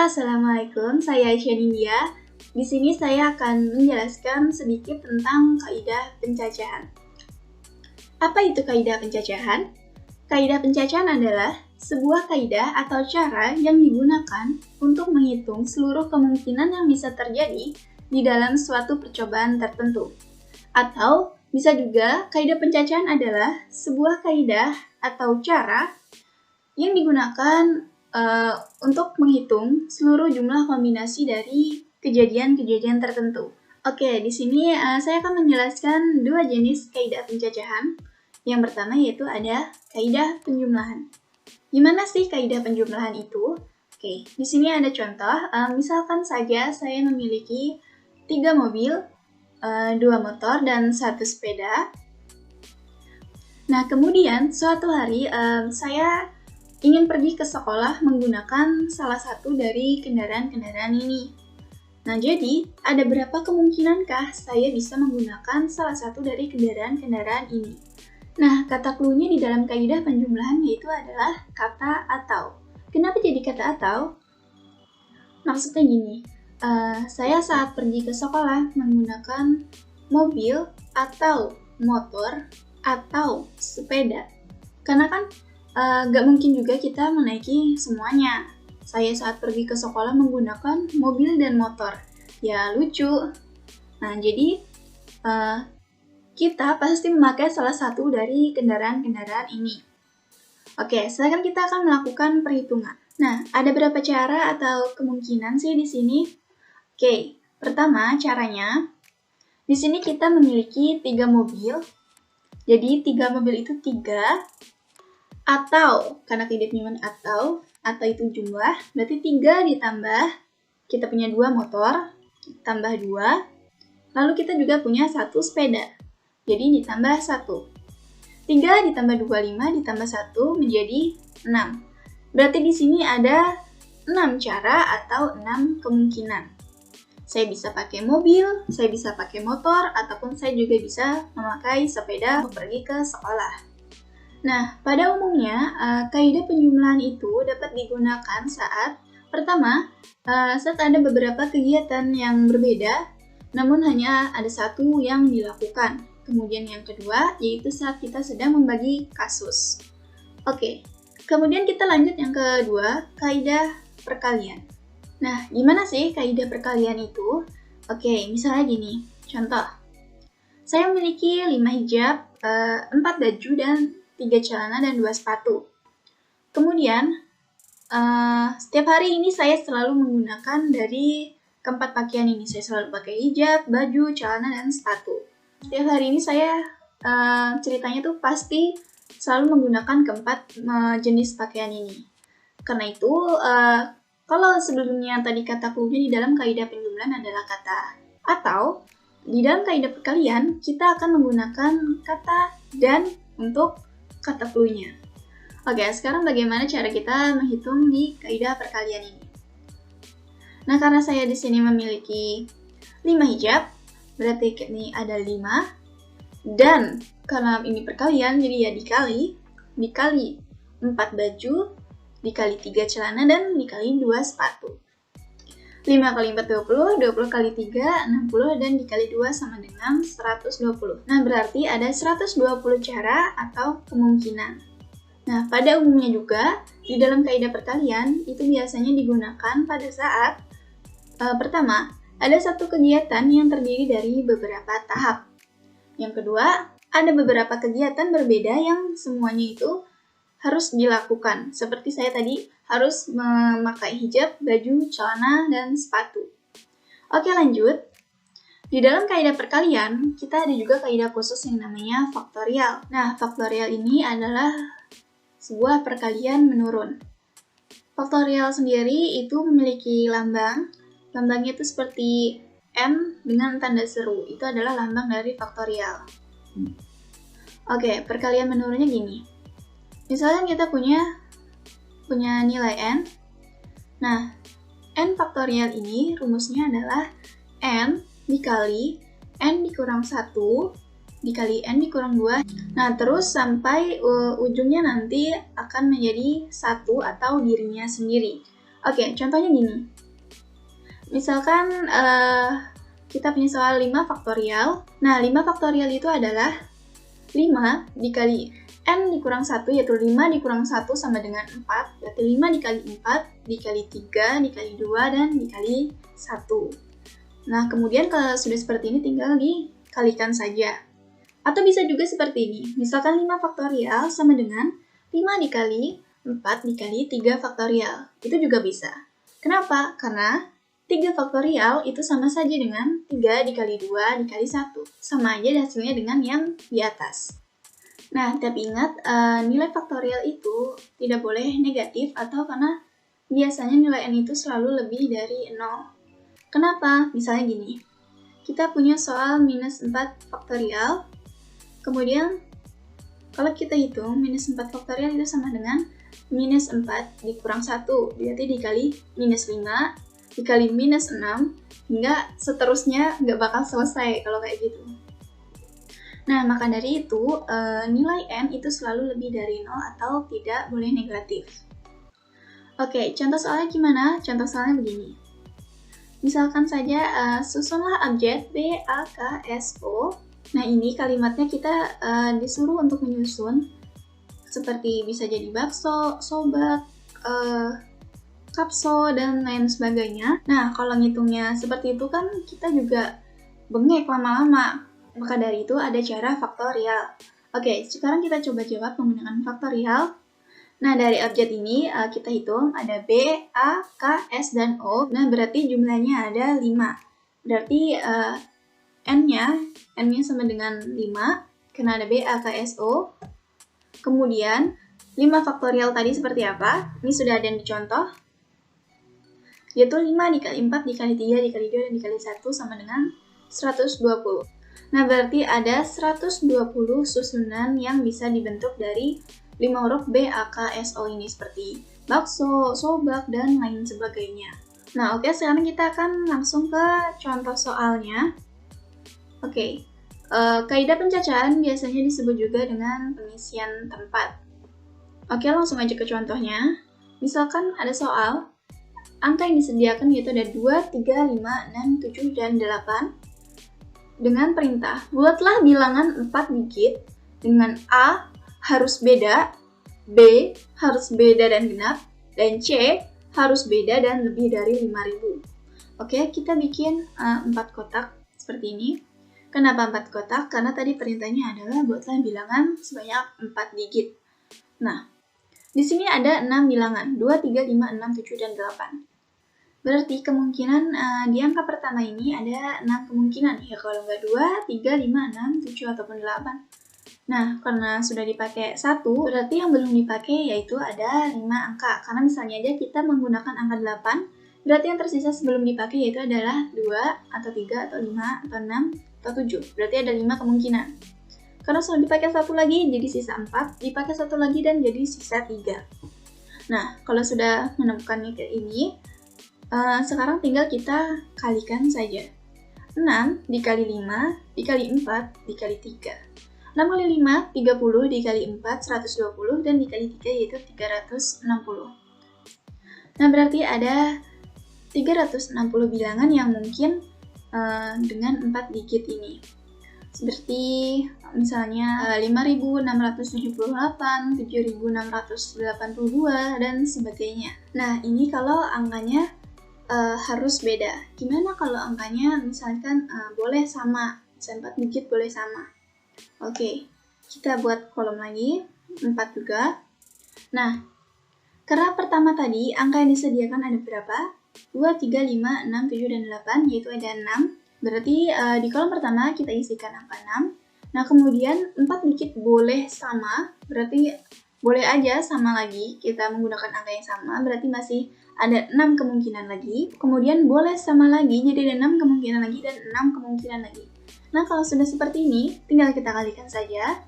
Halo, Assalamualaikum. Saya Aisyah Nindya. Di sini saya akan menjelaskan sedikit tentang kaidah pencacahan. Apa itu kaidah pencacahan? Kaidah pencacahan adalah sebuah kaidah atau cara yang digunakan untuk menghitung seluruh kemungkinan yang bisa terjadi di dalam suatu percobaan tertentu. Atau bisa juga kaidah pencacahan adalah sebuah kaidah atau cara yang digunakan untuk menghitung seluruh jumlah kombinasi dari kejadian-kejadian tertentu. Oke, di sini saya akan menjelaskan dua jenis kaidah pencacahan. Yang pertama yaitu ada kaidah penjumlahan. Gimana sih kaidah penjumlahan itu? Oke, di sini ada contoh. Misalkan saja saya memiliki 3 mobil, 2 motor, dan 1 sepeda. Nah, kemudian suatu hari saya ingin pergi ke sekolah menggunakan salah satu dari kendaraan-kendaraan ini. Nah, jadi ada berapa kemungkinankah saya bisa menggunakan salah satu dari kendaraan-kendaraan ini? Nah, kata clue-nya di dalam kaidah penjumlahan yaitu adalah kata atau. Kenapa jadi kata atau? Maksudnya gini, saya saat pergi ke sekolah menggunakan mobil atau motor atau sepeda. Karena kan gak mungkin juga kita menaiki semuanya. Saya saat pergi ke sekolah menggunakan mobil dan motor. Ya lucu. Nah, jadi kita pasti memakai salah satu dari kendaraan-kendaraan ini. Oke, sekarang kita akan melakukan perhitungan. Nah, ada berapa cara atau kemungkinan sih di sini? Oke, pertama caranya, di sini kita memiliki 3 mobil. Jadi 3 mobil itu 3. Atau, karena tidak punya atau itu jumlah, berarti 3 ditambah, kita punya 2 motor, tambah 2, lalu kita juga punya 1 sepeda, jadi ditambah 1. 3 ditambah 25 ditambah 1 menjadi 6. Berarti di sini ada 6 cara atau 6 kemungkinan. Saya bisa pakai mobil, saya bisa pakai motor, ataupun saya juga bisa memakai sepeda untuk pergi ke sekolah. Nah, pada umumnya, kaidah penjumlahan itu dapat digunakan saat, pertama, saat ada beberapa kegiatan yang berbeda, namun hanya ada satu yang dilakukan. Kemudian yang kedua, yaitu saat kita sedang membagi kasus. Oke, kemudian kita lanjut yang kedua, kaidah perkalian. Nah, gimana sih kaidah perkalian itu? Oke, misalnya gini, contoh. Saya memiliki 5 hijab, 4 baju, dan 3 celana dan 2 sepatu. Kemudian, setiap hari ini saya selalu menggunakan dari keempat pakaian ini. Saya selalu pakai hijab, baju, celana, dan sepatu. Setiap hari ini saya ceritanya tuh pasti selalu menggunakan keempat jenis pakaian ini. Karena itu, kalau sebelumnya tadi kata clue-nya di dalam kaidah penjumlahan adalah kata atau, di dalam kaidah perkalian kita akan menggunakan kata dan untuk kata clue-nya. Oke, sekarang bagaimana cara kita menghitung di kaidah perkalian ini? Nah, karena saya di sini memiliki 5 hijab, berarti ini ada 5. Dan karena ini perkalian, jadi ya dikali 4 baju, dikali 3 celana, dan dikali 2 sepatu. 5 kali 4 20, 20 kali 3 60, dan dikali 2 sama dengan 120. Nah, berarti ada 120 cara atau kemungkinan. Nah, pada umumnya juga, di dalam kaidah perkalian, itu biasanya digunakan pada saat pertama, ada satu kegiatan yang terdiri dari beberapa tahap. Yang kedua, ada beberapa kegiatan berbeda yang semuanya itu harus dilakukan. Seperti saya tadi, harus memakai hijab, baju, celana, dan sepatu. Oke, lanjut. Di dalam kaidah perkalian, kita ada juga kaidah khusus yang namanya faktorial. Nah, faktorial ini adalah sebuah perkalian menurun. Faktorial sendiri itu memiliki lambang. Lambangnya itu seperti M dengan tanda seru. Itu adalah lambang dari faktorial. Oke, perkalian menurunnya gini. Misalnya kita punya nilai N. Nah, N faktorial ini rumusnya adalah N dikali N dikurang 1 dikali N dikurang 2. Nah, terus sampai ujungnya nanti akan menjadi 1 atau dirinya sendiri. Oke, contohnya gini. Misalkan kita punya soal 5 faktorial. Nah, 5 faktorial itu adalah 5 dikali n dikurang 1, yaitu 5 dikurang 1 sama dengan 4. Berarti 5 dikali 4, dikali 3, dikali 2, dan dikali 1. Nah, kemudian kalau sudah seperti ini tinggal dikalikan saja. Atau bisa juga seperti ini. Misalkan 5 faktorial sama dengan 5 dikali 4 dikali 3 faktorial. Itu juga bisa. Kenapa? Karena 3 faktorial itu sama saja dengan 3 dikali 2 dikali 1. Sama aja hasilnya dengan yang di atas. Nah, tapi ingat, nilai faktorial itu tidak boleh negatif atau karena biasanya nilai n itu selalu lebih dari 0. Kenapa? Misalnya gini, kita punya soal minus 4 faktorial, kemudian kalau kita hitung minus 4 faktorial itu sama dengan minus 4 dikurang 1, berarti dikali minus 5, dikali minus 6, hingga seterusnya nggak bakal selesai kalau kayak gitu. Nah, maka dari itu, nilai n itu selalu lebih dari 0 atau tidak boleh negatif. Oke, contoh soalnya gimana? Contoh soalnya begini. Misalkan saja, susunlah abjad B, A, K, S, O. Nah, ini kalimatnya kita disuruh untuk menyusun, seperti bisa jadi bakso, sobat, kapso, dan lain sebagainya. Nah, kalau ngitungnya seperti itu kan kita juga bengek lama-lama. Maka dari itu ada cara faktorial. Oke, sekarang kita coba jawab menggunakan faktorial. Nah, dari abjad ini kita hitung ada B, A, K, S, dan O. Nah, berarti jumlahnya ada 5. Berarti N-nya sama dengan 5, karena ada B, A, K, S, O. Kemudian, 5 faktorial tadi seperti apa? Ini sudah ada yang dicontoh. Yaitu 5 dikali 4 dikali 3 dikali 2 dan dikali 1 sama dengan 120. Nah, berarti ada 120 susunan yang bisa dibentuk dari 5 huruf B, A, K, S, O ini, seperti bakso, sobak, dan lain sebagainya. Nah, oke, sekarang kita akan langsung ke contoh soalnya. Oke, kaidah pencacahan biasanya disebut juga dengan pengisian tempat. Oke, langsung aja ke contohnya. Misalkan ada soal, angka yang disediakan yaitu ada 2, 3, 5, 6, 7, dan 8. Dengan perintah, buatlah bilangan 4 digit dengan A harus beda, B harus beda dan genap, dan C harus beda dan lebih dari 5.000. Oke, kita bikin 4 kotak seperti ini. Kenapa 4 kotak? Karena tadi perintahnya adalah buatlah bilangan sebanyak 4 digit. Nah, di sini ada 6 bilangan, 2, 3, 5, 6, 7, dan 8. Berarti kemungkinan di angka pertama ini ada 6 kemungkinan. Ya kalau nggak 2, 3, 5, 6, 7, ataupun 8. Nah, karena sudah dipakai 1, berarti yang belum dipakai yaitu ada 5 angka. Karena misalnya aja kita menggunakan angka 8, berarti yang tersisa sebelum dipakai yaitu adalah 2, atau 3, atau 5, atau 6, atau 7. Berarti ada 5 kemungkinan. Karena sudah dipakai 1 lagi, jadi sisa 4. Dipakai 1 lagi dan jadi sisa 3. Nah, kalau sudah menemukan ini, sekarang tinggal kita kalikan saja. 6 dikali 5 dikali 4 dikali 3. 6 kali 5, 30, dikali 4, 120, dan dikali 3 yaitu 360. Nah, berarti ada 360 bilangan yang mungkin dengan 4 digit ini. Seperti misalnya 5.678, 7.682, dan sebagainya. Nah, ini kalau angkanya harus beda. Gimana kalau angkanya misalkan boleh sama, misalnya 4 digit boleh sama. Oke, kita buat kolom lagi, 4 juga. Nah, karena pertama tadi angka yang disediakan ada berapa? 2, 3, 5, 6, 7, dan 8, yaitu ada 6. Berarti di kolom pertama kita isikan angka 6. Nah, kemudian 4 digit boleh sama, berarti boleh aja sama lagi, kita menggunakan angka yang sama, berarti masih ada 6 kemungkinan lagi. Kemudian boleh sama lagi, jadi ada 6 kemungkinan lagi dan 6 kemungkinan lagi. Nah, kalau sudah seperti ini, tinggal kita kalikan saja.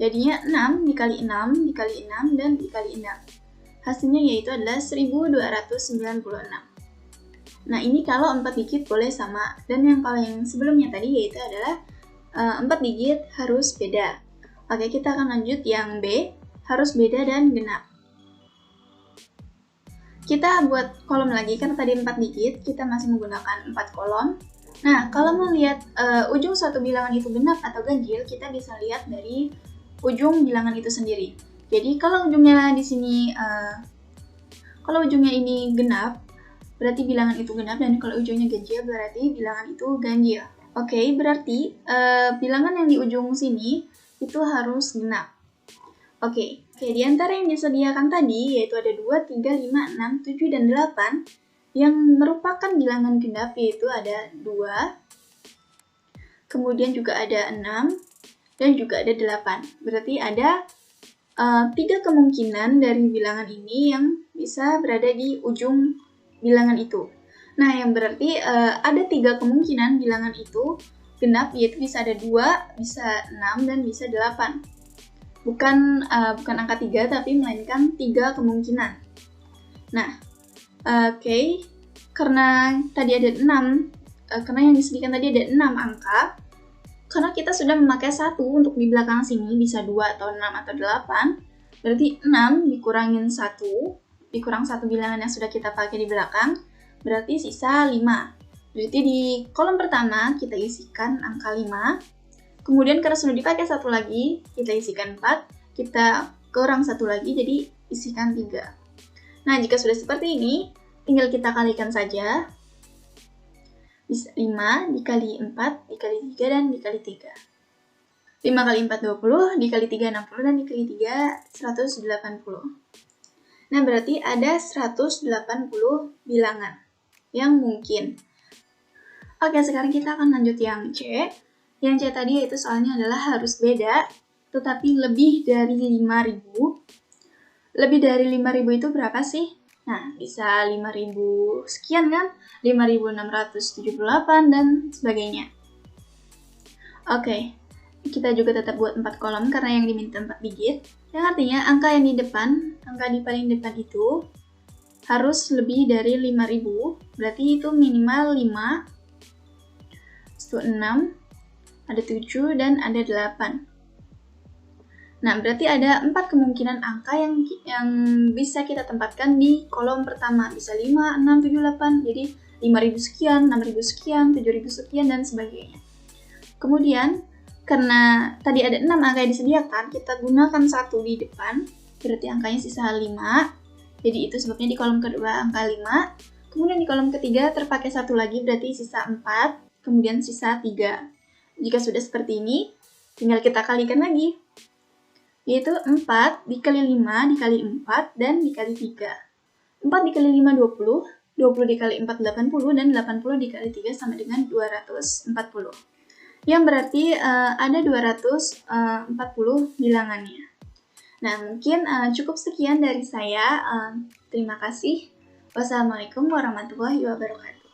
Jadinya 6 dikali 6 dikali 6 dan dikali 6. Hasilnya yaitu adalah 1296. Nah, ini kalau 4 digit boleh sama. Dan yang kalau yang sebelumnya tadi yaitu adalah 4 digit harus beda. Oke, kita akan lanjut yang B, harus beda dan genap. Kita buat kolom lagi, karena tadi 4 digit, kita masih menggunakan 4 kolom. Nah, kalau mau lihat ujung suatu bilangan itu genap atau ganjil, kita bisa lihat dari ujung bilangan itu sendiri. Jadi kalau ujungnya di sini, kalau ujungnya ini genap, berarti bilangan itu genap, dan kalau ujungnya ganjil berarti bilangan itu ganjil. Oke, berarti bilangan yang di ujung sini itu harus genap. Oke, di antara yang disediakan tadi, yaitu ada 2, 3, 5, 6, 7, dan 8, yang merupakan bilangan genap yaitu ada 2, kemudian juga ada 6, dan juga ada 8. Berarti ada 3 kemungkinan dari bilangan ini yang bisa berada di ujung bilangan itu. Nah, yang berarti ada 3 kemungkinan bilangan itu genap, yaitu bisa ada 2, bisa 6, dan bisa 8. Bukan angka 3, tapi melainkan 3 kemungkinan. Nah, karena tadi ada 6, karena yang disediakan tadi ada 6 angka, karena kita sudah memakai 1 untuk di belakang sini, bisa 2 atau 6 atau 8, berarti 6 dikurangin 1, dikurang 1 bilangan yang sudah kita pakai di belakang, berarti sisa 5. Berarti di kolom pertama kita isikan angka 5, kemudian karena sudah dipakai 1 lagi, kita isikan 4, kita kurang 1 lagi, jadi isikan 3. Nah, jika sudah seperti ini, tinggal kita kalikan saja. Bisa 5 dikali 4, dikali 3, dan dikali 3. 5 kali 4, 20, dikali 3, 60, dan dikali 3, 180. Nah, berarti ada 180 bilangan yang mungkin. Oke, sekarang kita akan lanjut yang C. Yang C tadi yaitu soalnya adalah harus beda, tetapi lebih dari 5.000. Lebih dari 5.000 itu berapa sih? Nah, bisa 5.000 sekian kan? 5.678 dan sebagainya. Oke, kita juga tetap buat 4 kolom karena yang diminta 4 digit. Yang artinya angka yang di depan, angka di paling depan itu harus lebih dari 5.000. Berarti itu minimal 5, itu 6, ada 7, dan ada 8. Nah, berarti ada 4 kemungkinan angka yang bisa kita tempatkan di kolom pertama. Bisa 5, 6, 7, 8. Jadi 5.000 sekian, 6.000 sekian, 7.000 sekian, dan sebagainya. Kemudian, karena tadi ada 6 angka yang disediakan, kita gunakan 1 di depan. Berarti angkanya sisa 5. Jadi itu sebabnya di kolom kedua angka 5. Kemudian di kolom ketiga terpakai 1 lagi, berarti sisa 4. Kemudian sisa 3. Jika sudah seperti ini, tinggal kita kalikan lagi. Yaitu 4 dikali 5 dikali 4 dan dikali 3. 4 dikali 5 20, 20 dikali 4 80, dan 80 dikali 3 sama dengan 240. Yang berarti ada 240 bilangannya. Nah, mungkin cukup sekian dari saya. Terima kasih. Wassalamualaikum warahmatullahi wabarakatuh.